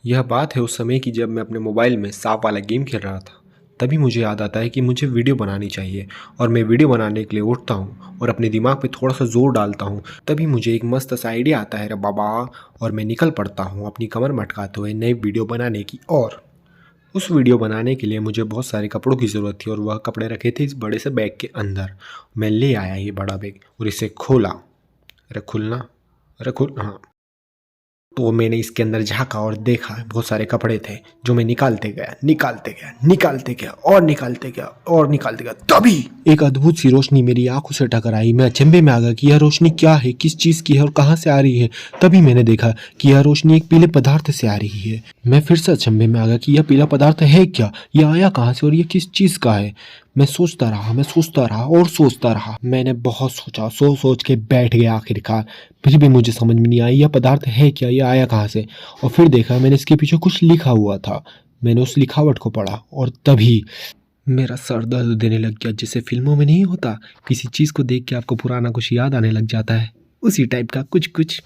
यह बात है उस समय की जब मैं अपने मोबाइल में सांप वाला गेम खेल रहा था। तभी मुझे याद आता है कि मुझे वीडियो बनानी चाहिए और मैं वीडियो बनाने के लिए उठता हूँ और अपने दिमाग पे थोड़ा सा जोर डालता हूँ। तभी मुझे एक मस्त सा आइडिया आता है रे बाबा, और मैं निकल पड़ता हूँ अपनी कमर मटकाते हुए नई वीडियो बनाने की। और उस वीडियो बनाने के लिए मुझे बहुत सारे कपड़ों की ज़रूरत थी और वह कपड़े रखे थे इस बड़े से बैग के अंदर। मैं ले आया ये बड़ा बैग और इसे खोला। अरे खुलना, अरे खुल, हाँ। तो मैंने इसके अंदर झाँका और देखा बहुत सारे कपड़े थे जो मैं निकालते गया, निकालते गया, निकालते गया और निकालते गया और निकालते गया। तभी एक अद्भुत सी रोशनी मेरी आंखों से टकराई। मैं अचंभे में आ गया कि यह रोशनी क्या है, किस चीज़ की है और कहाँ से आ रही है। तभी मैंने देखा कि यह रोशनी एक पीले पदार्थ से आ रही है। मैं फिर से अचंभे में आ गया कि यह पीला पदार्थ है क्या, यह आया कहाँ से और यह किस चीज़ का है। मैं सोचता रहा, मैं सोचता रहा और सोचता रहा। मैंने बहुत सोचा, सोच के बैठ गया आखिरकार। फिर भी मुझे समझ में नहीं आई यह पदार्थ है क्या, यह आया कहाँ से। और फिर देखा मैंने इसके पीछे कुछ लिखा हुआ था। मैंने उस लिखावट को पढ़ा और तभी मेरा सर दर्द देने लग गया। जैसे फिल्मों में नहीं होता, किसी चीज़ को देख के आपको पुराना कुछ याद आने लग जाता है, उसी टाइप का कुछ कुछ।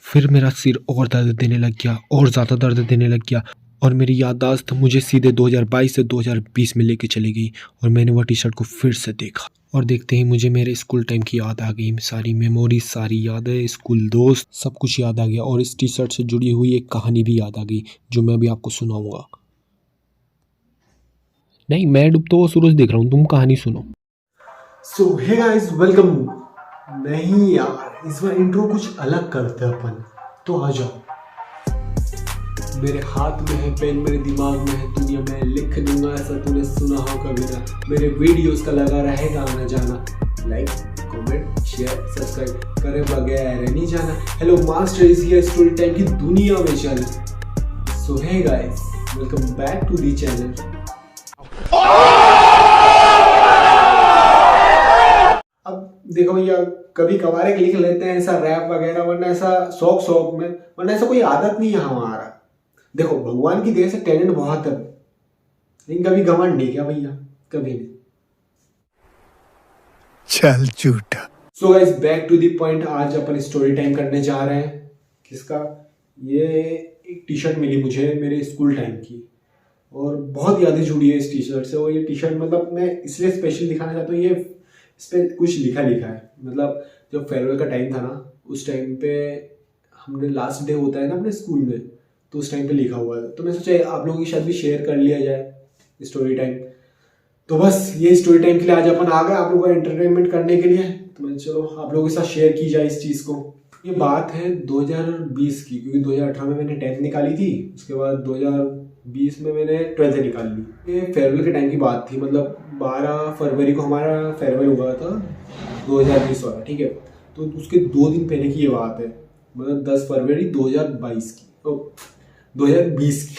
फिर मेरा सिर और दर्द देने लग गया और ज़्यादा दर्द देने लग गया और मेरी याददाश्त मुझे सीधे 2022 से 2020 में लेके चली गई। और मैंने वह टी शर्ट को फिर से देखा और देखते ही मुझे मेरे स्कूल टाइम की याद आ गई। सारी मेमोरी, सारी यादें, स्कूल दोस्त, सब कुछ याद आ गया। और इस टी शर्ट से जुड़ी हुई एक कहानी भी याद आ गई जो मैं अभी आपको सुनाऊंगा। नहीं, मैं डूबता हुआ सूरज देख रहा हूँ, तुम कहानी सुनो। सो हे गाइस, वेलकम। नहीं यार, इस बार इंट्रो कुछ अलग करते हैं अपन। तो आ जाओ। मेरे हाथ में है पेन, मेरे दिमाग में है दुनिया, मैं लिख दूंगा ऐसा तूने सुना हो कभी ना। मेरे वीडियोस का लगा रहेगा आना जाना। लाइक, कमेंट, शेयर, सब्सक्राइब करे बगैर नहीं जाना। Hello master is here, story time की दुनिया में चल। So hey guys, welcome back to the channel. अब देखो भैया, कभी कभार लिख लेते हैं ऐसा रैप वगैरह, वरना ऐसा शौक में, वरना ऐसा कोई आदत नहीं है हमारा। देखो, भगवान की देह से टैलेंट बहुत है, लेकिन कभी घमंड नहीं किया भैया, कभी नहीं। चल झूठा। So guys, back to the point. आज अपन स्टोरी टाइम करने जा रहे हैं। किसका? ये एक टी शर्ट मिली मुझे मेरे स्कूल टाइम की और बहुत यादें जुड़ी है इस टी शर्ट से। और ये टी शर्ट मतलब मैं इसलिए स्पेशल दिखाना चाहता हूँ, ये इस पर कुछ लिखा है। मतलब जब फेयरवेल का टाइम था ना, उस टाइम पे हमने लास्ट डे होता है ना अपने स्कूल में, तो उस टाइम पे लिखा हुआ है। तो मैं सोचा आप लोगों के साथ भी शेयर कर लिया जाए स्टोरी टाइम। तो बस ये स्टोरी टाइम के लिए आज अपन आ गए, आप लोगों को एंटरटेनमेंट करने के लिए। तो मैं चलो आप लोगों के साथ शेयर की जाए इस चीज़ को। ये बात है 2020 की, क्योंकि 2018 में मैंने 10th निकाली थी, उसके बाद 2020 में मैंने 12th निकाल ली। ये फेयरवेल के टाइम की बात थी, मतलब 12 फरवरी को हमारा फेयरवेल हुआ था 2020 वाला, ठीक है। तो उसके 2 दिन पहले की ये बात है, मतलब 10 फरवरी 2022 की, 2020 की।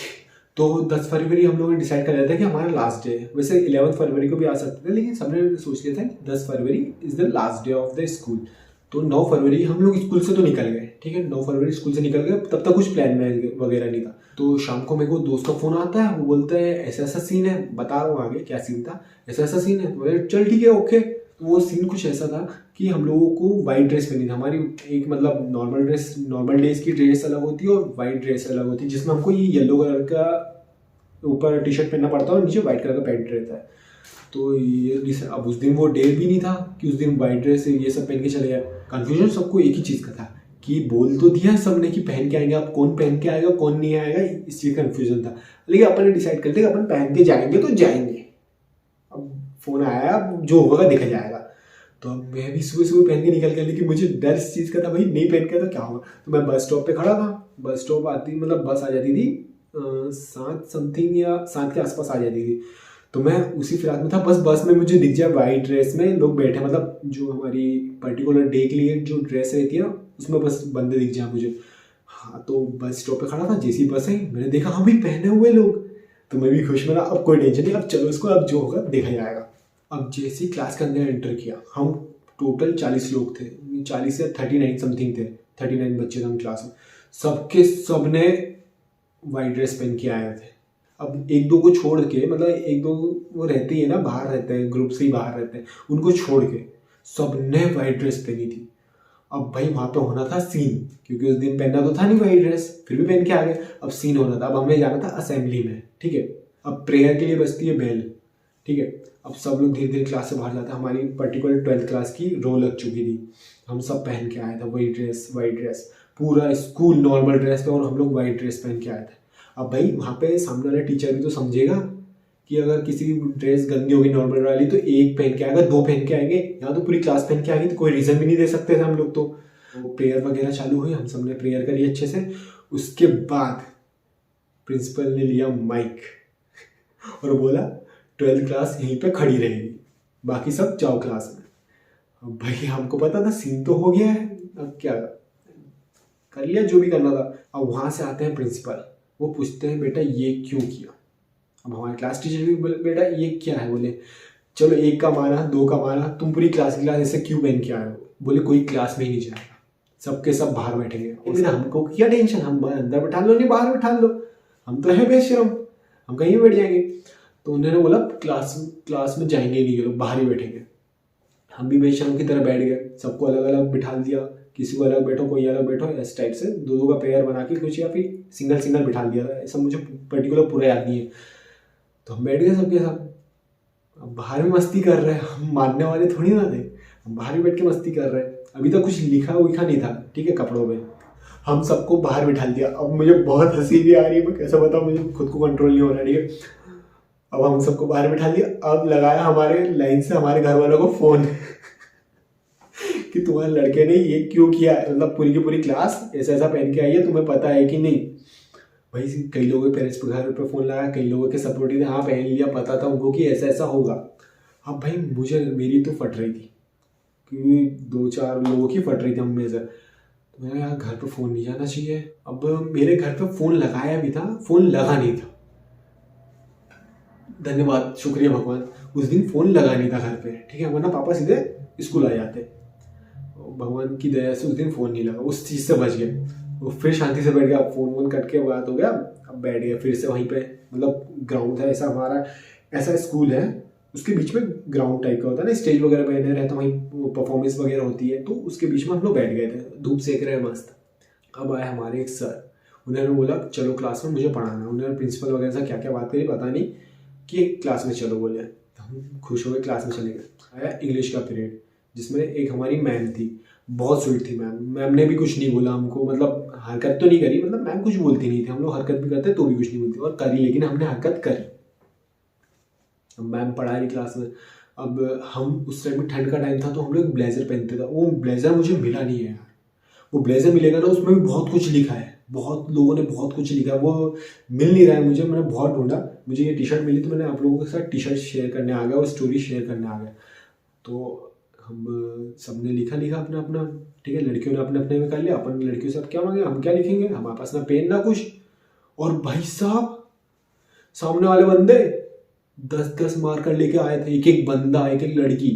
तो 10 फरवरी हम लोगों ने डिसाइड कर लिया था कि हमारा लास्ट डे है। वैसे 11 फरवरी को भी आ सकते थे, लेकिन सबने सोच लिया था कि 10 फरवरी is the last day of the school. तो 9 फरवरी हम लोग स्कूल से तो निकल गए, ठीक है। 9 फरवरी स्कूल से निकल गए, तब तक कुछ प्लान वगैरह नहीं था। तो शाम को मेरे को दोस्त का फोन आता है, वो बोलता है ऐसा ऐसा सीन है, बता रहा हूँ आगे क्या सीन था। ऐसा ऐसा सीन है, बोले चल ठीक है, ओके। तो वो सीन कुछ ऐसा था कि हम लोगों को वाइट ड्रेस पहनी थी। हमारी एक मतलब नॉर्मल ड्रेस, नॉर्मल डेज की ड्रेस अलग होती है और वाइट ड्रेस अलग होती है, जिसमें हमको ये येलो कलर का ऊपर टी शर्ट पहनना पड़ता है और नीचे वाइट कलर का पैंट रहता है। तो ये अब उस दिन वो डे भी नहीं था कि उस दिन वाइट ड्रेस ये सब पहन के चले गए। कन्फ्यूजन सबको एक ही चीज़ का था कि बोल तो दिया सबने कि पहन के आएंगे, अब कौन पहन के आएगा कौन नहीं आएगा, इस चीज़ का कन्फ्यूजन था। लेकिन अपन ने डिसाइड कर लिया अपन पहन के जाएंगे तो जाएंगे। अब फोन आया, अब जो होगा देखा जाएगा। तो अब मैं भी सुबह सुबह पहन के निकल गया, लेकिन मुझे डर इस चीज़ का था, भाई नहीं पहन के तो क्या होगा। तो मैं बस स्टॉप पे खड़ा था। बस स्टॉप आती, मतलब बस आ जाती थी 7 समथिंग या 7 के आसपास आ जाती थी। तो मैं उसी फिराक में था, बस में मुझे दिख जाए वाइट ड्रेस में लोग बैठे, मतलब जो हमारी पर्टिकुलर डे के लिए जो ड्रेस रहती है उसमें बस बंदे दिख जाए मुझे। हाँ, तो बस स्टॉप पे खड़ा था, जैसी बस आई मैंने देखा हाँ भाई पहने हुए लोग। तो मैं भी खुश मेरा, अब कोई टेंशन नहीं, अब चलो इसको, अब जो होगा देखा जाएगा। अब जैसे ही क्लास के अंदर एंटर किया, हम टोटल 40 लोग थे, 40 या 39 समथिंग थे, 39 बच्चे थे हम क्लास में। सबके सबने वाइट ड्रेस पहन के आए थे। अब एक दो को छोड़ के, मतलब एक दो वो रहते ही है ना, बाहर रहते हैं, ग्रुप से ही बाहर रहते हैं, उनको छोड़ के सबने वाइट ड्रेस पहनी थी। अब भाई वहाँ पे होना था सीन, क्योंकि उस दिन पहनना तो था नहीं वही ड्रेस, फिर भी पहन के आ गए। अब सीन होना था, अब हमें जाना था असेंबली में, ठीक है। अब प्रेयर के लिए बजती है बेल, ठीक है। अब सब लोग धीरे धीरे क्लास से बाहर जाते हैं। हमारी पर्टिकुलर 12th क्लास की रो लग चुकी थी। हम सब पहन के आए थे वही ड्रेस, वाइट ड्रेस, पूरा स्कूल नॉर्मल ड्रेस पे, और हम लोग वाइट ड्रेस पहन के आए थे। अब भाई वहाँ पे सामने वाला टीचर भी तो समझेगा कि अगर किसी ड्रेस गंदी होगी नॉर्मल वाली तो एक पहन के आएगा, दो पहन के आएंगे, यहाँ तो पूरी क्लास पहन के आएगी, तो कोई रीज़न भी नहीं दे सकते थे हम लोग। तो प्रेयर वगैरह चालू हुई, हम सब ने प्रेयर करी अच्छे से। उसके बाद प्रिंसिपल ने लिया माइक और बोला 12th क्लास यहीं पे खड़ी रहेगी, बाकी सब जाओ क्लास में। अब भाई हमको पता था सीन तो हो गया है, अब क्या कर लिया जो भी करना था। अब वहाँ से आते हैं प्रिंसिपल, वो पूछते हैं बेटा ये क्यों किया। अब हमारे क्लास टीचर भी बोले बेटा ये क्या है, बोले चलो एक का माना, दो का माना, तुम पूरी क्लास की क्लास ऐसे क्यों पहन के आए हो। बोले कोई क्लास में ही नहीं जाएगा, सबके सब बाहर बैठेंगे। और हमको क्या टेंशन, हम अंदर बैठा लो नहीं बाहर बैठा लो, हम तो है बेशरम, हम कहीं बैठ जाएंगे। तो उन्होंने बोला क्लास में जाएंगे नहीं, ये लोग बाहर ही बैठेंगे। हम भी बेशरम की तरह बैठ गए, सबको अलग अलग बिठा दिया, किसी को अलग बैठो, कोई अलग बैठो, इस टाइप से दो दो का पेयर बना के कुछ, या फिर सिंगल सिंगल बिठा दिया था, ऐसा मुझे पर्टिकुलर पूरा याद नहीं है। तो हम बैठ गए सबके साथ। अब बाहर भी मस्ती कर रहे हैं, हम मानने वाले थोड़ी ना थे, हम बाहर भी बैठ के मस्ती कर रहे हैं। अभी तक कुछ लिखा उखा नहीं था, ठीक है, कपड़ों में। हम सबको बाहर बिठा दिया। अब मुझे बहुत हंसी भी आ रही है, मैं कैसे बताऊँ, मुझे खुद को कंट्रोल नहीं हो रहा, ठीक है। अब हम सबको बाहर बिठा दिया। अब लगाया हमारे लाइन से हमारे घर वालों को फोन कि तुम्हारे लड़के ने ये क्यों किया है, मतलब पूरी की पूरी क्लास ऐसा ऐसा पहन के आई है, तुम्हें पता है कि नहीं। भाई कई लोगों के पेरेंट्स पे घर पे फ़ोन लगाया, कई लोगों के सपोर्टिव थे, हाँ पहन लिया, पता था उनको कि ऐसा ऐसा होगा। अब भाई मुझे मेरी तो फट रही थी, क्योंकि दो चार लोगों की फट रही थी हम में से। तो मैंने यार घर पे फ़ोन नहीं जाना चाहिए। अब मेरे घर पे फ़ोन लगाया भी था, फ़ोन लगा नहीं था। धन्यवाद, शुक्रिया भगवान, उस दिन फ़ोन लगा नहीं था घर पे, ठीक है, वरना पापा सीधे स्कूल आ जाते। भगवान की दया से उस दिन फ़ोन नहीं लगा, उस चीज़ से बच गए। वो फिर शांति से बैठ गया, फ़ोन वोन कट के बात हो गया। अब बैठ गया फिर से वहीं पे, मतलब ग्राउंड था ऐसा, हमारा ऐसा स्कूल है, उसके बीच में ग्राउंड टाइप का होता है ना, स्टेज वगैरह बने रहते, वहीं परफॉर्मेंस वगैरह होती है, तो उसके बीच में हम लोग बैठ गए थे, धूप सेक रहे हैं मस्त। अब आए हमारे एक सर, उन्होंने बोला चलो क्लास में मुझे पढ़ाना है। उन्होंने प्रिंसिपल वगैरह से क्या क्या बात करी पता नहीं, कि क्लास में चलो बोले। तो हम खुश हो गए, क्लास में चले गए। आया इंग्लिश का पीरियड, जिसमें एक हमारी मैम थी, बहुत स्वीट थी मैम। मैम ने भी कुछ नहीं बोला हमको, मतलब हरकत तो नहीं करी, मतलब मैम कुछ बोलती नहीं थी, हम लोग हरकत भी करते तो भी कुछ नहीं बोलती, और करी, लेकिन हमने हरकत करी। मैम पढ़ा रही क्लास में। अब हम उस टाइम में ठंड का टाइम था, तो हम लोग ब्लेजर पहनते थे। वो ब्लेजर मुझे मिला नहीं है यार, वो ब्लेजर मिलेगा ना, उसमें भी बहुत कुछ लिखा है, बहुत लोगों ने बहुत कुछ लिखा है, वो मिल नहीं रहा है मुझे। मैंने बहुत ढूंढा, मुझे ये टी शर्ट मिली, तो मैंने आप लोगों के साथ टी शर्ट शेयर करने आ गया और स्टोरी शेयर करने आ गया। तो हम सबने लिखा अपना अपना, ठीक है, लड़कियों ने अपने अपने में कर लिया, अपन लड़कियों से अब क्या मांगे, हम क्या लिखेंगे, हमारे पास ना पेन ना कुछ। और भाई साहब सामने वाले बंदे 10-10 मार्कर लेके आए थे, एक एक बंदा, एक एक लड़की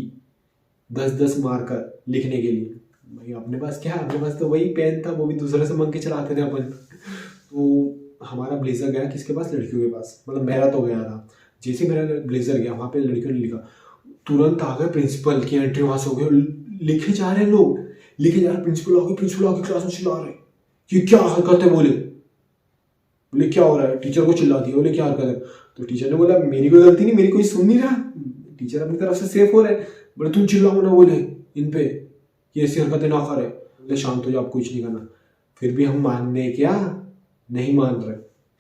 10-10 मार्कर लिखने के लिए। भाई अपने पास क्या है, अपने पास तो वही पेन था, वो भी दूसरे से मांग के चलाते थे अपन। तो हमारा ब्लेजर गया किसके पास, लड़कियों के पास, मतलब मेरा तो गया था। जैसे मेरा ब्लेजर गया, वहाँ पे लड़कियों ने लिखा, तुरंत आ गए प्रिंसिपल की एंट्री, वहां से हो गए, लिखे जा रहे हैं लोग, लिखे जा रहे, प्रिंसिपल आगे क्लास में चिल्ला रहे, ये क्या हरकत है, बोले क्या हो रहा है, टीचर को चिल्ला दिया, बोले क्या हरकत है। तो टीचर ने बोला मेरी कोई गलती नहीं, मेरी कोई सुन नहीं रहा, टीचर अपनी तरफ से सेफ हो रहे, बोले तुम चिल्लाओ ना, बोले इन पे ये ऐसी हरकतें ना करे, बोले शांत हो जाओ, आप कुछ नहीं करना। फिर भी हम मानने क्या नहीं मान रहे।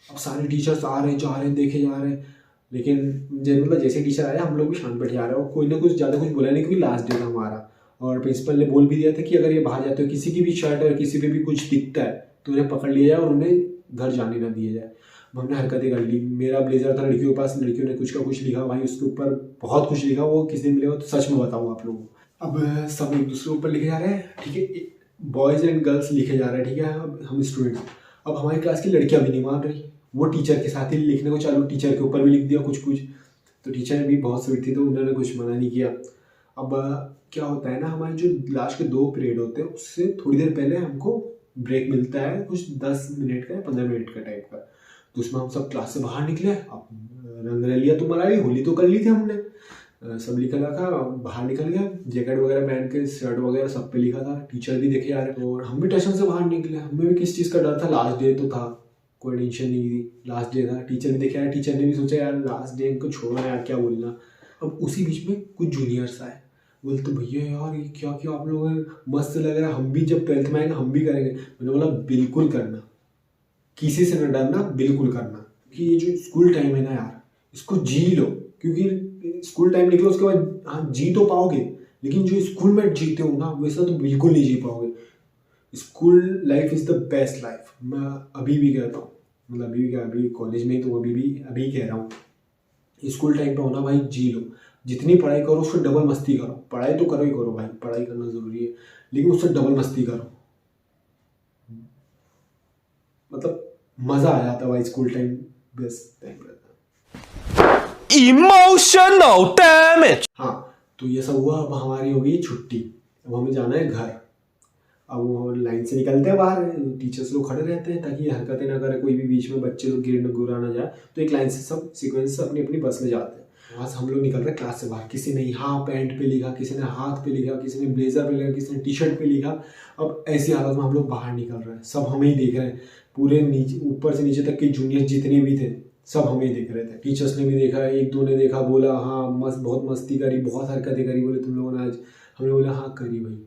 अब सारे टीचर्स आ रहे जा रहे देखे जा रहे, लेकिन मतलब जैसे टीचर आया हम लोग भी शांत बैठ जा रहे, और कोई ना कुछ ज़्यादा कुछ बोला नहीं, क्योंकि लास्ट डे था हमारा। और प्रिंसिपल ने बोल भी दिया था कि अगर ये बाहर जाते हो, किसी की भी शर्ट और किसी पे भी कुछ दिखता है तो उन्हें पकड़ लिया जाए और उन्हें घर जाने ना दिया जाए। हमने हरकतें कर ली। मेरा ब्लेजर था लड़कियों के पास, लड़कियों ने कुछ का कुछ लिखा, भाई उसके ऊपर बहुत कुछ लिखा, वो किस दिन मिलेगा तो सच में बताऊँ आप लोगों को। अब सब एक दूसरे ऊपर लिखे जा रहे हैं, ठीक है, बॉयज़ एंड गर्ल्स लिखे जा रहे हैं, ठीक है, अब हम स्टूडेंट्स। अब हमारी क्लास की लड़कियां भी नहीं मान रही, वो टीचर के साथ ही लिखने को चालू, टीचर के ऊपर भी लिख दिया कुछ कुछ। तो टीचर भी बहुत स्वीट थी, तो उन्होंने कुछ मना नहीं किया। अब क्या होता है ना, हमारे जो लास्ट के 2 पीरियड होते हैं, उससे थोड़ी देर पहले हमको ब्रेक मिलता है, कुछ 10 मिनट का या 15 मिनट का टाइप का। तो उसमें हम सब क्लास से बाहर निकले। अब रंगरलिया तो मनाई, होली तो कर ली थी हमने, सब लिखा था। बाहर निकल गया, जैकेट वगैरह पहन के, शर्ट वगैरह सब पे लिखा था। टीचर भी देखे आ रहे और हम भी टेंशन से बाहर निकले। हमें भी किस चीज़ का डर था, लास्ट डे तो था, कोई टेंशन नहीं थी, लास्ट डे था। टीचर ने देखे आया, टीचर ने भी सोचा यार लास्ट डे इनको छोड़ो यार, क्या बोलना। अब उसी बीच में कुछ जूनियर्स आए, बोलते भैया यार ये क्या क्या आप लोगों ने, मस्त लग रहा है, हम भी जब 12th में आएंगे हम भी करेंगे। मैंने बोला बिल्कुल करना, किसी से न डरना, बिल्कुल करना। कि ये जो स्कूल टाइम है ना यार, इसको जी लो, क्योंकि स्कूल टाइम निकलो उसके बाद हाँ जी तो पाओगे, लेकिन जो स्कूल में जीते हो ना वैसा तो बिल्कुल नहीं जी पाओगे। School life is the best life, मैं अभी भी कहता हूँ, मतलब अभी भी क्या, अभी कॉलेज में ही तो अभी कह रहा हूँ। स्कूल टाइम पे होना भाई जी लो, जितनी पढ़ाई करो उससे डबल मस्ती करो। पढ़ाई तो करो ही करो भाई, पढ़ाई करना ज़रूरी है, लेकिन उससे डबल मस्ती करो। मतलब मज़ा आ जाता है भाई, स्कूल टाइम बेस्ट टाइम रहता है। Emotional damage. हाँ, तो ये सब हुआ। अब हमारी हो गई छुट्टी, अब हमें जाना है घर। अब वो लाइन से निकलते हैं बाहर, टीचर्स लोग खड़े रहते हैं ताकि ये हरकतें ना करे, कोई भी बीच में बच्चे लोग गिर गुरा ना जाए। तो एक लाइन से सब सीक्वेंस से अपनी अपनी बस में जाते हैं। वहाँ से हम लोग निकल रहे हैं क्लास से बाहर। किसी ने यहाँ पैंट पे लिखा, किसी ने हाथ पे लिखा, किसी ने ब्लेजर पे लिखा, किसी ने टी शर्ट पे लिखा। अब ऐसी हालत में हम लोग बाहर निकल रहे हैं, सब हमें ही देख रहे हैं। पूरे नीचे, ऊपर से नीचे तक के जूनियर जितने भी थे सब हमें देख रहे थे। टीचर्स ने भी देखा, एक दो ने देखा, बोला हाँ मस्त, बहुत मस्ती करी, बहुत हरकतें करी, बोले तुम लोगों ने आज। हमने बोला हाँ करी भाई,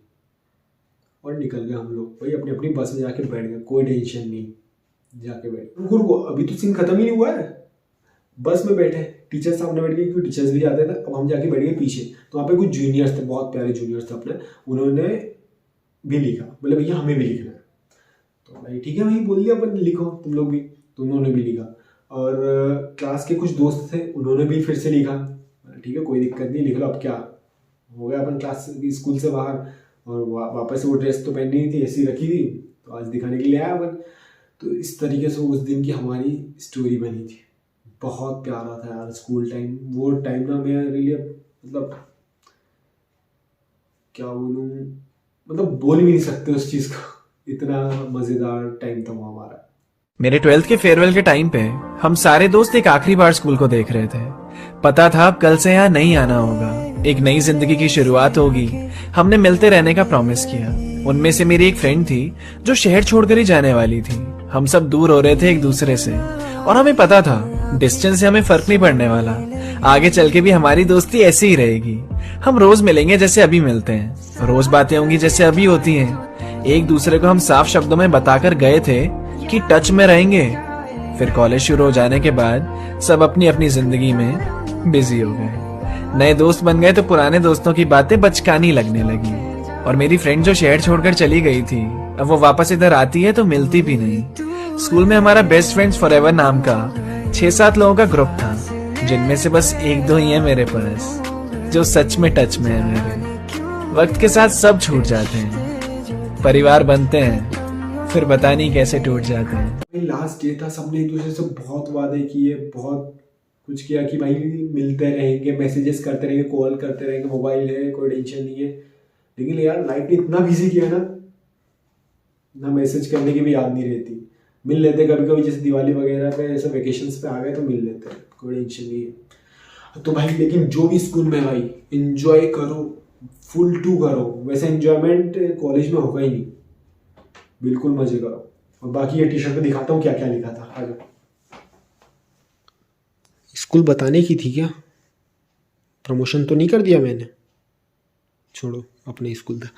और निकल गए हम लोग भाई अपनी अपनी बस में जाके बैठ गए, कोई टेंशन नहीं, जाके बैठ गए। रुको अभी तो सीन खत्म ही नहीं हुआ है। बस में बैठे, टीचर सामने बैठ गए क्योंकि टीचर्स भी जाते थे। अब हम जाके बैठ गए पीछे, तो वहाँ पे कुछ जूनियर्स थे, बहुत प्यारे जूनियर्स थे अपने, उन्होंने भी लिखा। बोले भैया हमें भी लिखना है। तो भाई ठीक है भाई, बोल दिया अपन लिखो तुम लोग भी, तो उन्होंने भी लिखा। और क्लास के कुछ दोस्त थे, उन्होंने भी फिर से लिखा। ठीक है कोई दिक्कत नहीं, लिख लो, अब क्या हो गया। अपन क्लास स्कूल से बाहर, और वापस से वो ड्रेस तो पहनी नहीं थी, ऐसी रखी थी, तो आज दिखाने के लिए आया अपन। तो इस तरीके से उस दिन की हमारी स्टोरी बनी थी। बहुत प्यारा था यार स्कूल टाइम। वो टाइम ना मेरे लिए, मतलब क्या बोलूँ, मतलब बोल भी नहीं सकते उस चीज़ को। इतना मज़ेदार टाइम था वो हमारा। मेरे 12th के फेयरवेल के टाइम पे हम सारे दोस्त एक आखिरी बार स्कूल को देख रहे थे। पता था अब कल से यहाँ नहीं आना होगा, एक नई जिंदगी की शुरुआत होगी। हमने मिलते रहने का प्रॉमिस किया। उनमें से मेरी एक फ्रेंड थी जो शहर छोड़कर ही जाने वाली थी। हम सब दूर हो रहे थे एक दूसरे से, और हमें पता था डिस्टेंस से हमें फर्क नहीं पड़ने वाला। आगे चल के भी हमारी दोस्ती ऐसी ही रहेगी। हम रोज मिलेंगे जैसे अभी मिलते हैं, रोज बातें होंगी जैसे अभी होती हैं। एक दूसरे को हम साफ शब्दों में बताकर गए थे कि टच में रहेंगे। फिर कॉलेज शुरू हो जाने के बाद सब अपनी अपनी जिंदगी में बिजी हो गए, नए दोस्त बन गए, तो पुराने दोस्तों की बातें बचकानी लगने लगी। और मेरी फ्रेंड जो शहर छोड़कर चली गई थी, अब वो वापस इधर आती है तो मिलती भी नहीं। स्कूल में हमारा बेस्ट फ्रेंड्स फॉरएवर नाम का 6-7 लोगों का ग्रुप था, जिनमें से बस 1-2 ही है मेरे पास जो सच में टच में है मेरे। वक्त के साथ सब छूट जाते हैं, परिवार बनते हैं, फिर पता नहीं कैसे टूट जाते हैं। लास्ट डे था, सबने एक दूसरे से बहुत वादे किए, बहुत कुछ किया कि भाई मिलते रहेंगे, मैसेजेस करते रहेंगे, कॉल करते रहेंगे, मोबाइल है कोई टेंशन नहीं है। लेकिन यार लाइफ ने इतना बिजी किया ना मैसेज करने की भी याद नहीं रहती। मिल लेते कभी कभी, जैसे दिवाली वगैरह पे, ऐसे वेकेशंस पे आ गए तो मिल लेते हैं, कोई टेंशन नहीं है। तो भाई लेकिन जो भी स्कूल में भाई एंजॉय करो, फुल टू करो। वैसे एंजॉयमेंट कॉलेज में होगा ही नहीं, बिल्कुल मजे करो। और बाकी ये टी शर्ट पे दिखाता हूँ क्या क्या लिखा था। आगे स्कूल बताने की थी क्या, प्रमोशन तो नहीं कर दिया मैंने, छोड़ो, अपने स्कूल था।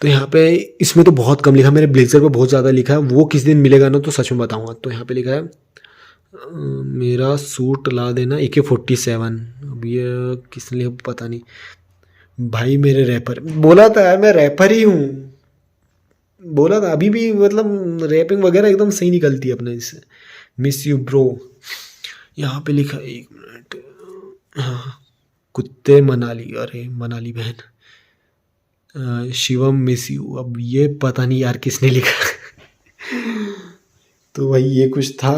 तो यहाँ पे इसमें तो बहुत कम लिखा, मेरे ब्लेजर पे बहुत ज़्यादा लिखा है। वो किस दिन मिलेगा ना तो सच में बताऊँगा। तो यहाँ पे लिखा है मेरा सूट ला देना AK-47। अब ये किसने लिखा पता नहीं भाई। मेरे रैपर बोला था यार, मैं रैपर ही हूँ, बोला था। अभी भी मतलब रैपिंग वगैरह एकदम सही निकलती है अपने इससे। Miss you bro. यहाँ पे लिखा, एक मिनट, हाँ, कुत्ते मनाली, अरे मनाली बहन, शिवम मिस यू। अब ये पता नहीं यार किसने लिखा। तो भाई ये कुछ था।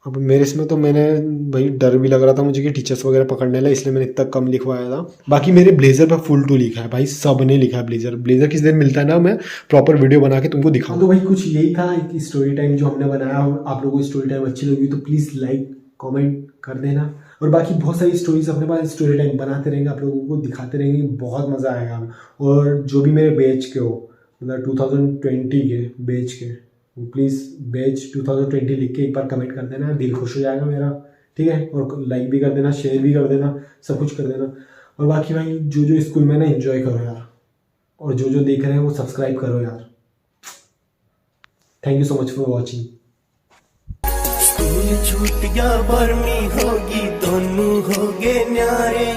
अब मेरे इसमें तो मैंने भाई डर भी लग रहा था मुझे कि टीचर्स वगैरह पकड़ने लगे, इसलिए मैंने इतना कम लिखवाया था। बाकी मेरे ब्लेजर पर फुल टू लिखा है भाई, सब ने लिखा है ब्लेजर किस दिन मिलता है ना, मैं प्रॉपर वीडियो बना के तुमको दिखाऊँ। तो भाई कुछ यही था एक स्टोरी टाइम जो हमने बनाया। आप लोगों को स्टोरी टाइम अच्छी लगी तो प्लीज़ लाइक कमेंट कर देना। और बाकी बहुत सारी स्टोरीज अपने पास स्टोरी टाइम बनाते रहेंगे, आप लोगों को दिखाते रहेंगे, बहुत मज़ा आएगा। और जो भी मेरे बैच के हो, मतलब 2020 के बैच के, प्लीज़ बैच 2020 लिख के एक बार कमेंट कर देना, दिल खुश हो जाएगा मेरा, ठीक है। और लाइक भी कर देना, शेयर भी कर देना, सब कुछ कर देना। और बाकी भाई जो स्कूल में ना एंजॉय करो यार, और जो देख रहे हैं वो सब्सक्राइब करो यार। Thank you so much for watching. School छूट गया, बरमी होगी, दोनों हो गए न्यारे।